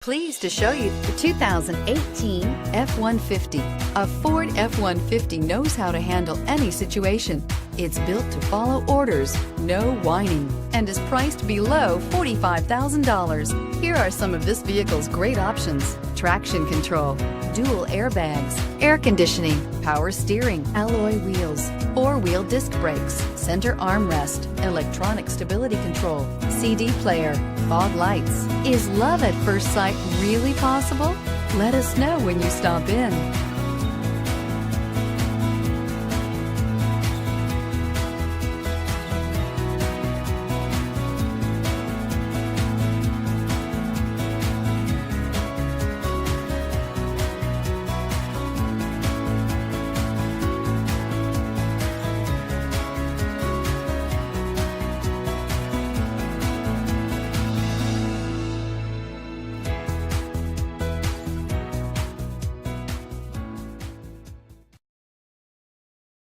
Pleased to show you the 2018 F-150. A Ford F-150 knows how to handle any situation. It's built to follow orders, no whining, and is priced below $45,000. Here are some of this vehicle's great options: traction control, dual airbags, air conditioning, power steering, alloy wheels, four-wheel disc brakes, center armrest, electronic stability control, CD player, fog lights. Is love at first sight really possible? Let us know when you stop in.